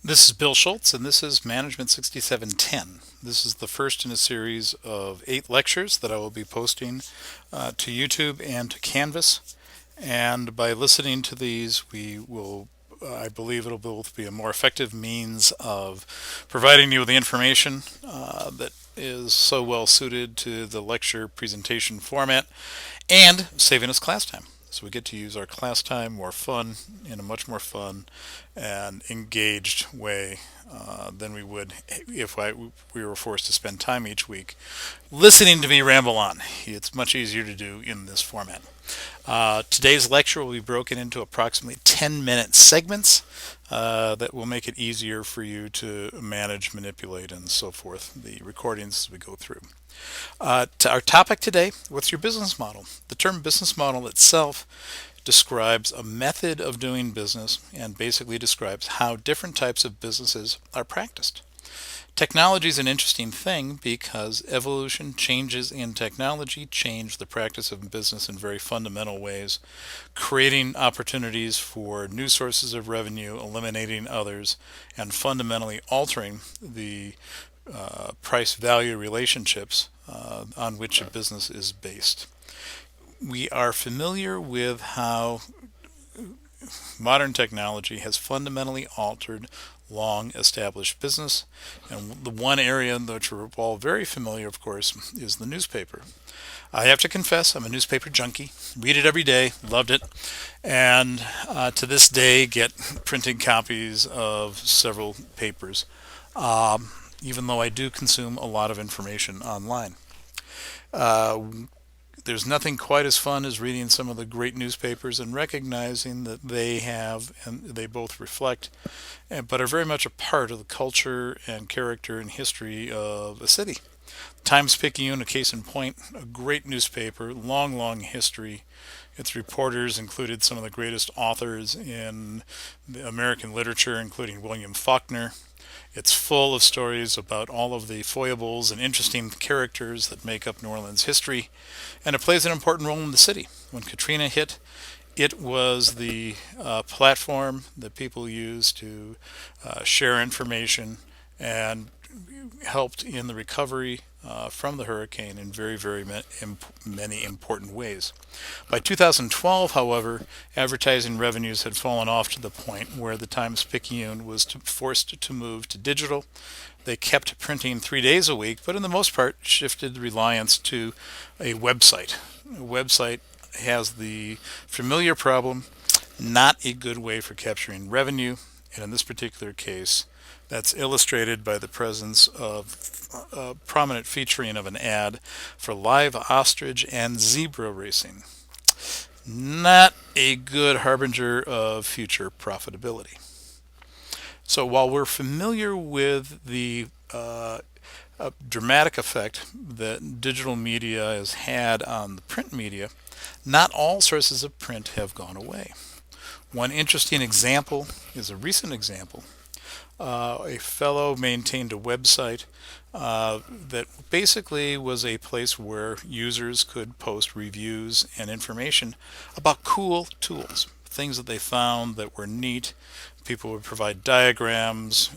This is Bill Schultz, and this is Management 6710. This is the first in a series of 8 lectures that I will be posting to YouTube and to Canvas. And by listening to these, we will, I believe it'll both be a more effective means of providing you with the information that is so well suited to the lecture presentation format and saving us class time. So we get to use our class time more fun in a much more fun and engaged way than we would if we were forced to spend time each week listening to me ramble on. It's much easier to do in this format. Today's lecture will be broken into approximately 10-minute segments that will make it easier for you to manage, manipulate, and so forth the recordings as we go through. To our topic today, what's your business model? The term business model itself describes a method of doing business and basically describes how different types of businesses are practiced. Technology is an interesting thing because evolution, changes in technology change the practice of business in very fundamental ways, creating opportunities for new sources of revenue, eliminating others, and fundamentally altering the price value relationships on which a business is based. We are familiar with how modern technology has fundamentally altered long established business, and the one area in which we're all very familiar, of course, is the newspaper. I have to confess, I'm a newspaper junkie. Read it every day, loved it, and to this day get printed copies of several papers, even though I do consume a lot of information online. Uh, there's nothing quite as fun as reading some of the great newspapers and recognizing that they have, and they both reflect, but are very much a part of the culture and character and history of a city. Times-Picayune, a case in point, a great newspaper, long history. Its reporters included some of the greatest authors in American literature, including William Faulkner. It's full of stories about all of the foibles and interesting characters that make up New Orleans history, and it plays an important role in the city. When Katrina hit, it was the platform that people used to share information and helped in the recovery from the hurricane in very many important ways. By 2012, however, advertising revenues had fallen off to the point where the Times-Picayune was forced to move to digital. They kept printing 3 days a week, but in the most part shifted reliance to a website. A website has the familiar problem, not a good way for capturing revenue, and in this particular case, that's illustrated by the presence of a prominent featuring of an ad for live ostrich and zebra racing. Not a good harbinger of future profitability. So while we're familiar with the dramatic effect that digital media has had on the print media, not all sources of print have gone away. One interesting example is a recent example. A fellow maintained a website that basically was a place where users could post reviews and information about cool tools, things that they found that were neat. People would provide diagrams,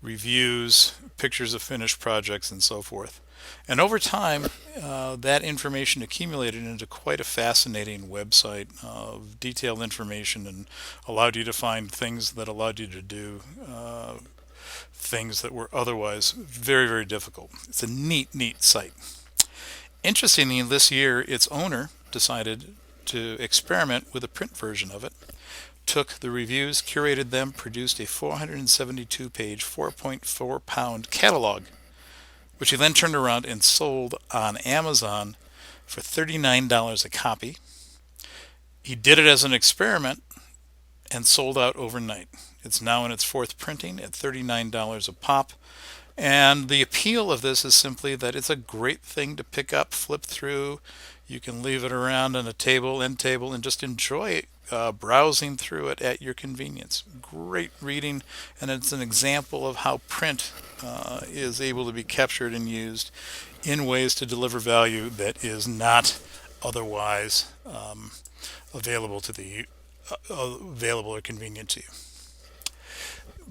reviews, pictures of finished projects, and so forth. And over time, that information accumulated into quite a fascinating website of detailed information and allowed you to find things that allowed you to do things that were otherwise very difficult. It's a neat site. Interestingly, this year, its owner decided to experiment with a print version of it, took the reviews, curated them, produced a 472-page, 4.4-pound catalog, which he then turned around and sold on Amazon for $39 a copy. He did it as an experiment and sold out overnight. It's now in its fourth printing at $39 a pop. And the appeal of this is simply that it's a great thing to pick up, flip through. You can leave it around on a end table, and just enjoy browsing through it at your convenience. Great reading, and it's an example of how print is able to be captured and used in ways to deliver value that is not otherwise available or convenient to you.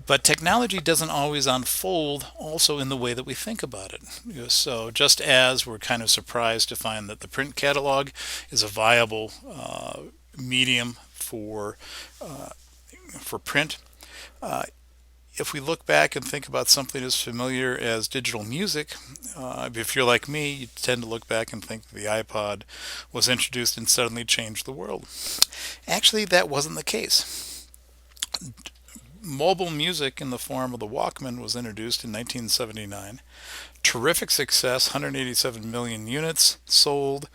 But technology doesn't always unfold also in the way that we think about it. So just as we're kind of surprised to find that the print catalog is a viable medium for print, uh, if we look back and think about something as familiar as digital music, if you're like me, you tend to look back and think the iPod was introduced and suddenly changed the world. Actually, that wasn't the case. Mobile music in the form of the Walkman was introduced in 1979. Terrific success, 187 million units sold.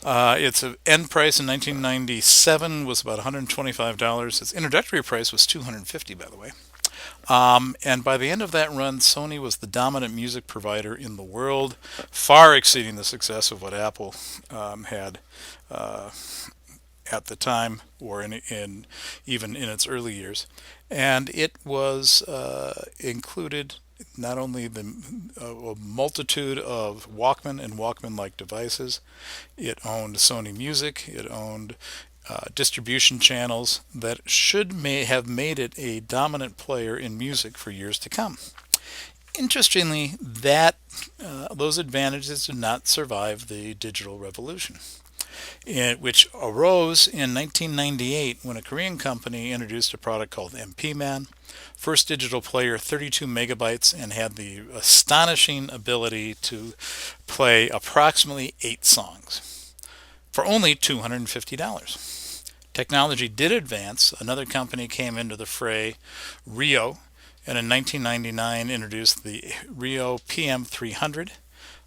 Its end price in 1997 was about $125. Its introductory price was $250, by the way. And by the end of that run, Sony was the dominant music provider in the world, far exceeding the success of what Apple had uh, at the time, or in even in its early years. And it was included not only a multitude of Walkman and Walkman-like devices. It owned Sony Music. It owned distribution channels that may have made it a dominant player in music for years to come. Interestingly, that those advantages did not survive the digital revolution, which arose in 1998 when a Korean company introduced a product called MP-Man. First digital player, 32 megabytes, and had the astonishing ability to play approximately 8 songs for only $250. Technology did advance. Another company came into the fray, Rio, and in 1999 introduced the Rio PM300,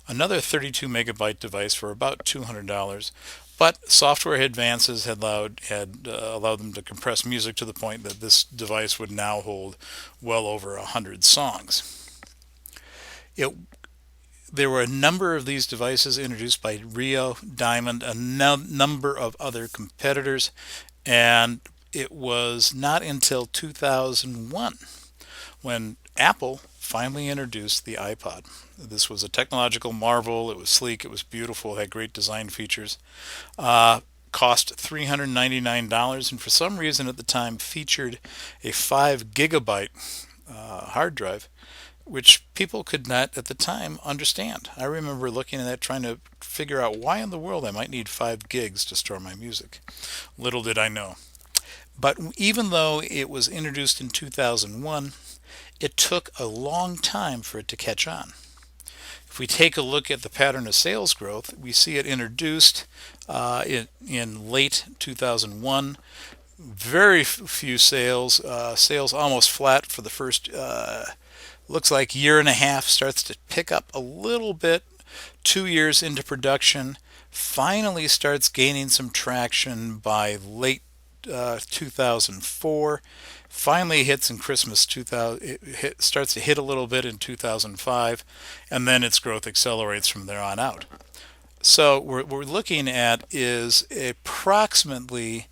another 32 megabyte device for about $200. But software advances had allowed them to compress music to the point that this device would now hold well over 100 songs. There were a number of these devices introduced by Rio, Diamond, a number of other competitors, and it was not until 2001 when Apple finally introduced the iPod. This was a technological marvel. It was sleek, it was beautiful, it had great design features. Cost $399, and for some reason at the time featured a 5 gigabyte hard drive, which people could not at the time understand. I remember looking at that trying to figure out why in the world I might need 5 gigs to store my music. Little did I know. But even though it was introduced in 2001, it took a long time for it to catch on. If we take a look at the pattern of sales growth, we see it introduced in late 2001. Very few sales, sales almost flat for the first, looks like year and a half, starts to pick up a little bit. 2 years into production, finally starts gaining some traction by late 2004. Finally hits in Christmas 2000. It starts to hit a little bit in 2005, and then its growth accelerates from there on out. So what we're looking at is approximately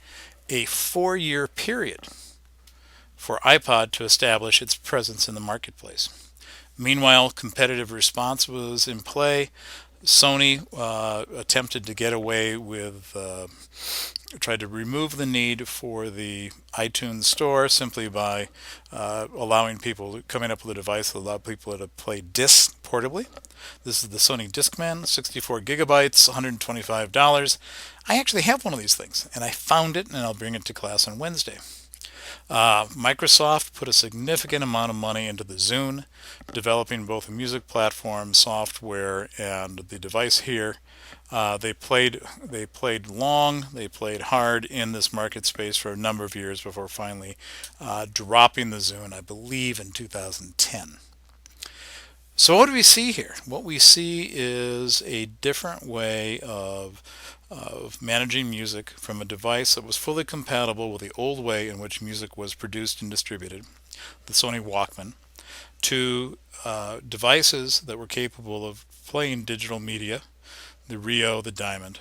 a 4-year period for iPod to establish its presence in the marketplace. Meanwhile, competitive response was in play. Sony attempted to get away with, tried to remove the need for the iTunes store simply by allowing people, coming up with a device that allowed people to play discs portably. This is the Sony Discman, 64 gigabytes, $125. I actually have one of these things, and I found it, and I'll bring it to class on Wednesday. Microsoft put a significant amount of money into the Zune, developing both a music platform, software, and the device here. They played long, they played hard in this market space for a number of years before finally dropping the Zune, I believe, in 2010. So what do we see here? What we see is a different way of managing music from a device that was fully compatible with the old way in which music was produced and distributed, the Sony Walkman, to devices that were capable of playing digital media, the Rio, the Diamond.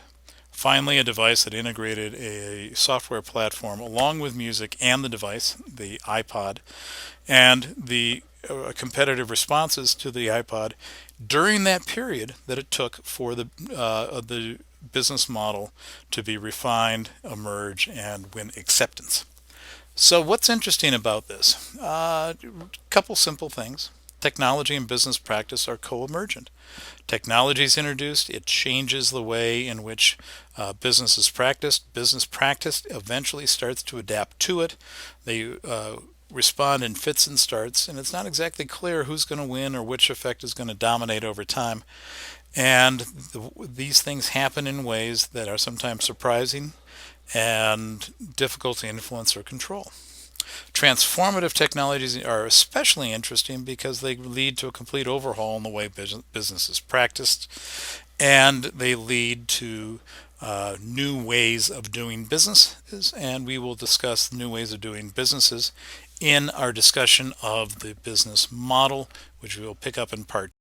Finally, a device that integrated a software platform along with music and the device, the iPod, and the competitive responses to the iPod during that period that it took for the business model to be refined, emerge, and win acceptance. So what's interesting about this? A couple simple things. Technology and business practice are co-emergent. Technology is introduced, it changes the way in which business is practiced. Business practice eventually starts to adapt to it. They respond in fits and starts, and it's not exactly clear who's going to win or which effect is going to dominate over time. And these things happen in ways that are sometimes surprising and difficult to influence or control. Transformative technologies are especially interesting because they lead to a complete overhaul in the way business is practiced, and they lead to new ways of doing businesses. And we will discuss new ways of doing businesses in our discussion of the business model, which we will pick up in part